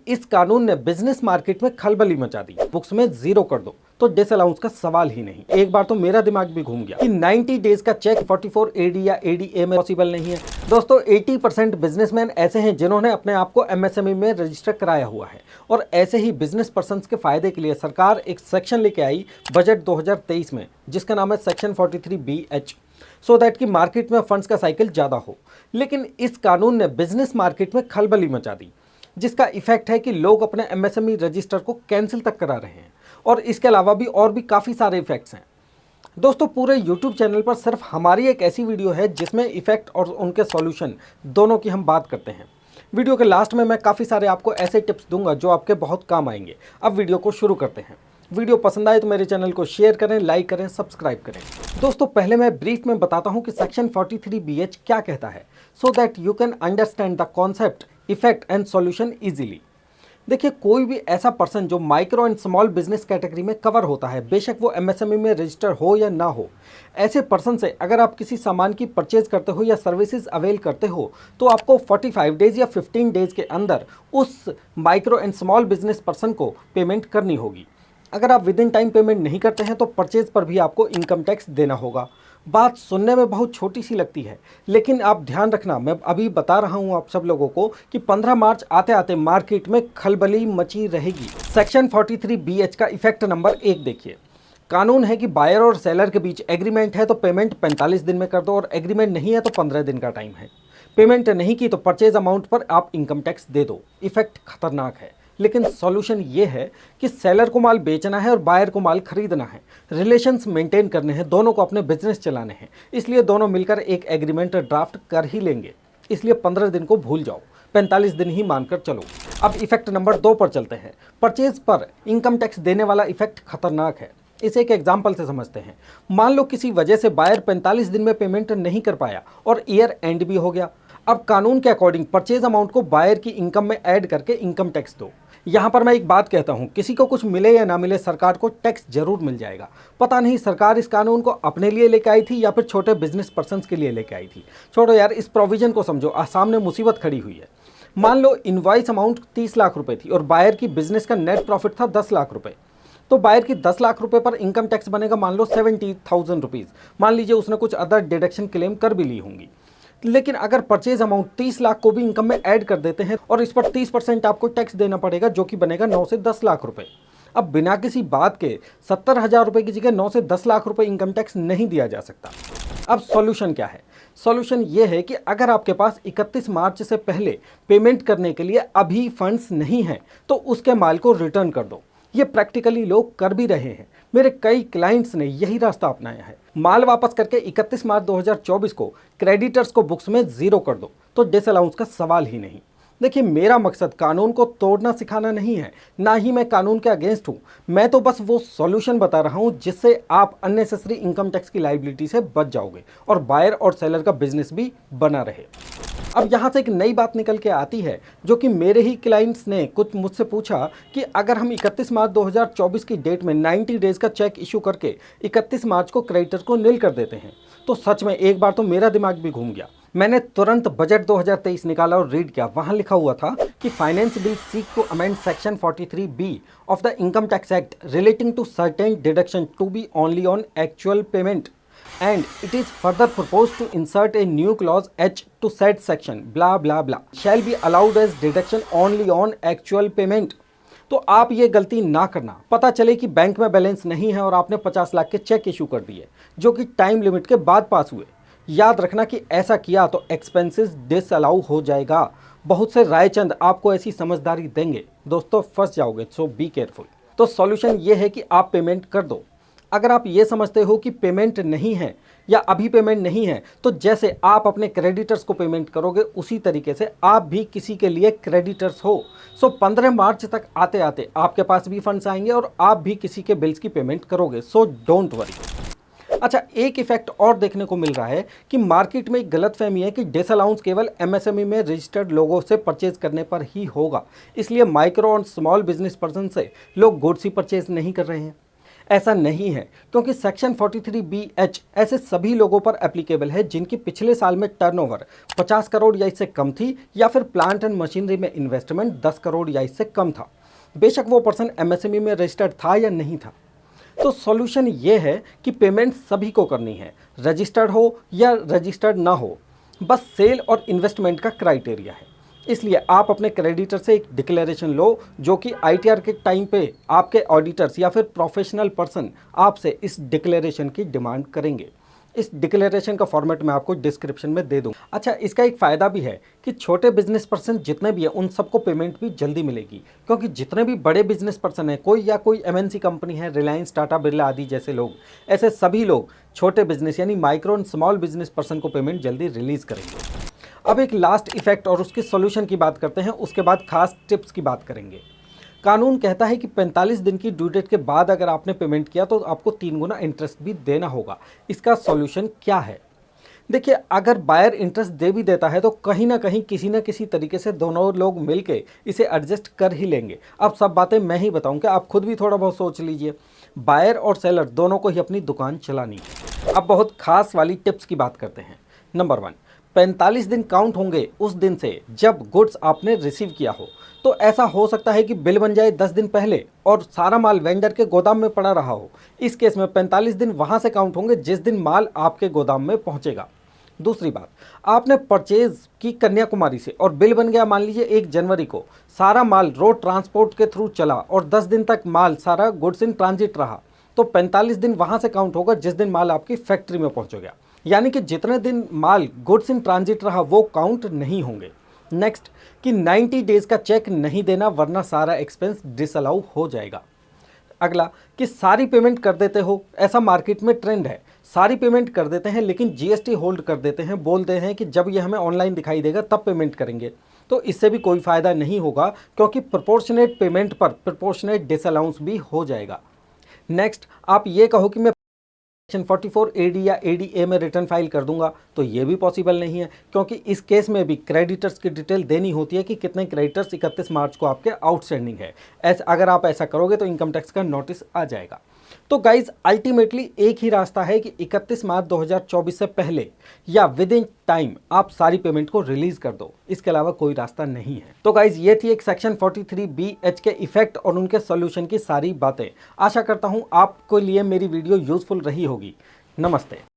इस कानून ने बिजनेस मार्केट में खलबली मचा दी। बुक्स में जीरो कर दो तो डिसअलाउंस का सवाल ही नहीं। एक बार तो मेरा दिमाग भी घूम गया कि 90 डेज का चेक 44 AD या ADA में पॉसिबल नहीं है। दोस्तों 80% बिजनेसमैन ऐसे हैं जिन्होंने अपने आप को MSME में रजिस्टर कराया हुआ है और ऐसे ही बिजनेस पर्संस के फायदे के लिए सरकार एक सेक्शन लेके आई बजट 2023 में, जिसका नाम है सेक्शन 43BH, सो दैट कि मार्केट में फंड्स का साइकिल ज़्यादा हो। लेकिन इस कानून ने बिजनेस मार्केट में खलबली मचा दी, जिसका इफेक्ट है कि लोग अपने MSME रजिस्टर को कैंसिल तक करा रहे हैं और इसके अलावा भी और भी काफ़ी सारे इफेक्ट्स हैं। दोस्तों पूरे YouTube चैनल पर सिर्फ हमारी एक ऐसी वीडियो है जिसमें इफेक्ट और उनके सॉल्यूशन दोनों की हम बात करते हैं। वीडियो के लास्ट में मैं काफ़ी सारे आपको ऐसे टिप्स दूंगा जो आपके बहुत काम आएंगे। अब वीडियो को शुरू करते हैं। वीडियो पसंद आए तो मेरे चैनल को शेयर करें, लाइक करें, सब्सक्राइब करें। दोस्तों पहले मैं ब्रीफ में बताता हूं कि सेक्शन 43BH क्या कहता है, so that you can understand the concept, effect and solution easily. देखिए कोई भी ऐसा पर्सन जो micro and small business category में कवर होता है, बेशक वो MSME में रजिस्टर हो या ना हो, ऐसे पर्सन से अगर आप किसी सामान की परचेज करते हो या सर्विसेज अवेल करते हो तो आपको 45 डेज या 15 डेज के अंदर उस micro and small business person को पेमेंट करनी होगी। अगर आप विद इन टाइम पेमेंट नहीं करते हैं तो परचेज पर भी आपको इनकम टैक्स देना होगा। बात सुनने में बहुत छोटी सी लगती है, लेकिन आप ध्यान रखना, मैं अभी बता रहा हूं आप सब लोगों को कि 15 मार्च आते आते मार्केट में खलबली मची रहेगी। सेक्शन 43BH का इफेक्ट नंबर 1 देखिए। कानून है कि बायर और सेलर के बीच एग्रीमेंट है तो पेमेंट 45 दिन में कर दो और एग्रीमेंट नहीं है तो 15 दिन का टाइम है। पेमेंट नहीं की तो परचेज अमाउंट पर आप इनकम टैक्स दे दो। इफेक्ट खतरनाक है, लेकिन सॉल्यूशन ये है कि सेलर को माल बेचना है और बायर को माल खरीदना है, रिलेशंस मेंटेन करने हैं, दोनों को अपने बिजनेस चलाने हैं, इसलिए दोनों मिलकर एक एग्रीमेंट ड्राफ्ट कर ही लेंगे। इसलिए 15 दिन को भूल जाओ, 45 दिन ही मानकर चलो। अब इफेक्ट नंबर 2 पर चलते हैं। परचेज पर इनकम टैक्स देने वाला इफेक्ट खतरनाक है। इसे एक एग्जाम्पल से समझते हैं। मान लो किसी वजह से बायर 45 दिन में पेमेंट नहीं कर पाया और ईयर एंड भी हो गया। अब कानून के अकॉर्डिंग परचेज अमाउंट को बायर की इनकम में ऐड करके इनकम टैक्स दो। यहाँ पर मैं एक बात कहता हूँ, किसी को कुछ मिले या ना मिले सरकार को टैक्स जरूर मिल जाएगा। पता नहीं सरकार इस कानून को अपने लिए लेके आई थी या फिर छोटे बिजनेस पर्सन्स के लिए लेके आई थी। छोड़ो यार, इस प्रोविजन को समझो, सामने मुसीबत खड़ी हुई है। मान लो इनवॉइस अमाउंट 30 लाख रुपए थी और बायर की बिजनेस का नेट प्रॉफिट था 10 लाख रुपए। तो बायर की 10 लाख रुपए पर इनकम टैक्स बनेगा मान लो 70,000 रुपीज़। मान लीजिए उसने कुछ अदर डिडक्शन क्लेम कर भी ली होंगी। लेकिन अगर परचेज अमाउंट 30 लाख को भी इनकम में ऐड कर देते हैं और इस पर 30% आपको टैक्स देना पड़ेगा, जो कि बनेगा 9 से 10 लाख रुपए। अब बिना किसी बात के 70,000 रुपए की जगह 9 से 10 लाख रुपए इनकम टैक्स नहीं दिया जा सकता। अब सॉल्यूशन क्या है? सॉल्यूशन ये है कि अगर आपके पास 31 मार्च से पहले पेमेंट करने के लिए अभी फंड्स नहीं हैं तो उसके माल को रिटर्न कर दो। ये प्रैक्टिकली लोग कर भी रहे हैं। मेरे कई क्लाइंट्स ने यही रास्ता अपनाया है। माल वापस करके 31 मार्च 2024 को क्रेडिटर्स को बुक्स में जीरो कर दो तो डिसअलाउंस का सवाल ही नहीं। देखिए मेरा मकसद कानून को तोड़ना सिखाना नहीं है, ना ही मैं कानून के अगेंस्ट हूँ। मैं तो बस वो सॉल्यूशन बता रहा हूँ जिससे आप अननेसेसरी इनकम टैक्स की लायबिलिटी से बच जाओगे और बायर और सेलर का बिजनेस भी बना रहे। अब यहाँ से एक नई बात निकल के आती है, जो कि मेरे ही क्लाइंट्स ने कुछ मुझसे पूछा कि अगर हम 31 मार्च 2024 की डेट में 90 डेज का चेक इशू करके 31 मार्च को क्रेडिटर को नील कर देते हैं, तो सच में एक बार तो मेरा दिमाग भी घूम गया। मैंने तुरंत बजट 2023 निकाला और रीड किया। वहाँ लिखा हुआ था कि finance bill seek to amend section 43B of the income tax act relating to certain deduction to be only on actual payment and it is further proposed to insert a new clause H to said section blah blah blah shall be allowed as deduction only on actual payment। तो आप ये गलती ना करना। पता चले कि bank में बैलेंस नहीं है और आपने 50 लाख के चेक इशू कर दिए जो कि टाइम लिमिट के बाद पास हुए। याद रखना कि ऐसा किया तो एक्सपेंसेस डिसअलाउ हो जाएगा। बहुत से रायचंद आपको ऐसी समझदारी देंगे, दोस्तों फंस जाओगे, सो बी केयरफुल। तो सॉल्यूशन ये है कि आप पेमेंट कर दो। अगर आप ये समझते हो कि पेमेंट नहीं है या अभी पेमेंट नहीं है, तो जैसे आप अपने क्रेडिटर्स को पेमेंट करोगे उसी तरीके से आप भी किसी के लिए क्रेडिटर्स हो। सो 15 मार्च तक आते आते आपके पास भी फंड्स आएंगे और आप भी किसी के बिल्स की पेमेंट करोगे। So don't worry. अच्छा, एक इफेक्ट और देखने को मिल रहा है कि मार्केट में एक गलतफहमी है कि डिसअलाउंस केवल MSME में रजिस्टर्ड लोगों से परचेज करने पर ही होगा, इसलिए माइक्रो और स्मॉल बिजनेस पर्सन से लोग गुड्स ही परचेज नहीं कर रहे हैं। ऐसा नहीं है, क्योंकि सेक्शन 43BH ऐसे सभी लोगों पर एप्लीकेबल है जिनकी पिछले साल में टर्नओवर 50 करोड़ या इससे कम थी, या फिर प्लांट एंड मशीनरी में इन्वेस्टमेंट 10 करोड़ या इससे कम था, बेशक वो पर्सन एमएसएमई में रजिस्टर्ड था या नहीं था। तो सॉल्यूशन ये है कि पेमेंट सभी को करनी है, रजिस्टर्ड हो या रजिस्टर्ड ना हो, बस सेल और इन्वेस्टमेंट का क्राइटेरिया है। इसलिए आप अपने क्रेडिटर से एक डिक्लेरेशन लो, जो कि आईटीआर के टाइम पे आपके ऑडिटर्स या फिर प्रोफेशनल पर्सन आपसे इस डिक्लेरेशन की डिमांड करेंगे। इस डिक्लेरेशन का फॉर्मेट मैं आपको डिस्क्रिप्शन में दे दूँ। अच्छा, इसका एक फ़ायदा भी है कि छोटे बिजनेस पर्सन जितने भी हैं उन सबको पेमेंट भी जल्दी मिलेगी, क्योंकि जितने भी बड़े बिजनेस पर्सन हैं, कोई एमएनसी कंपनी है, रिलायंस, टाटा, बिरला आदि जैसे लोग, ऐसे सभी लोग छोटे बिजनेस यानी micro and small business person को पेमेंट जल्दी रिलीज़ करेंगे। अब एक लास्ट इफेक्ट और उसके सॉल्यूशन की बात करते हैं, उसके बाद खास टिप्स की बात करेंगे। कानून कहता है कि 45 दिन की ड्यू डेट के बाद अगर आपने पेमेंट किया तो आपको 3 गुना इंटरेस्ट भी देना होगा। इसका सॉल्यूशन क्या है? देखिए, अगर बायर इंटरेस्ट दे भी देता है तो कहीं ना कहीं किसी न किसी तरीके से दोनों लोग मिलके इसे एडजस्ट कर ही लेंगे। अब सब बातें मैं ही बताऊंगा, आप खुद भी थोड़ा बहुत सोच लीजिए। बायर और सेलर दोनों को ही अपनी दुकान चलानी है। अब बहुत खास वाली टिप्स की बात करते हैं। नंबर 1, 45 दिन काउंट होंगे उस दिन से जब गुड्स आपने रिसीव किया हो। तो ऐसा हो सकता है कि बिल बन जाए 10 दिन पहले और सारा माल वेंडर के गोदाम में पड़ा रहा हो। इस केस में 45 दिन वहां से काउंट होंगे जिस दिन माल आपके गोदाम में पहुंचेगा। दूसरी बात, आपने परचेज की कन्याकुमारी से और बिल बन गया मान लीजिए 1 जनवरी को, सारा माल रोड ट्रांसपोर्ट के थ्रू चला और 10 दिन तक माल सारा गुड्स इन ट्रांजिट रहा, तो 45 दिन वहां से काउंट होगा जिस दिन माल आपकी फैक्ट्री में पहुंचेगा। यानी कि जितने दिन माल गुड्स इन ट्रांजिट रहा वो काउंट नहीं होंगे। नेक्स्ट, कि 90 डेज का चेक नहीं देना, वरना सारा एक्सपेंस डिसअलाउ हो जाएगा। अगला, कि सारी पेमेंट कर देते हो, ऐसा मार्केट में ट्रेंड है, सारी पेमेंट कर देते हैं लेकिन जीएसटी होल्ड कर देते हैं, बोलते हैं कि जब ये हमें ऑनलाइन दिखाई देगा तब पेमेंट करेंगे। तो इससे भी कोई फ़ायदा नहीं होगा, क्योंकि प्रोपोर्शनेट पेमेंट पर प्रोपोर्शनेट डिसअलाउंस भी हो जाएगा। नेक्स्ट, आप ये कहो कि मैं सेक्शन 44AD या ADA में रिटर्न फाइल कर दूंगा, तो ये भी पॉसिबल नहीं है, क्योंकि इस केस में भी क्रेडिटर्स की डिटेल देनी होती है कि कितने क्रेडिटर्स 31 मार्च को आपके आउटस्टैंडिंग है। अगर आप ऐसा करोगे तो इनकम टैक्स का नोटिस आ जाएगा। तो गाइज, अल्टीमेटली एक ही रास्ता है कि 31 मार्च 2024 से पहले या विद इन टाइम आप सारी पेमेंट को रिलीज कर दो, इसके अलावा कोई रास्ता नहीं है। तो गाइज, ये थी एक सेक्शन 43BH के इफेक्ट और उनके सॉल्यूशन की सारी बातें। आशा करता हूं आपके लिए मेरी वीडियो यूजफुल रही होगी। नमस्ते।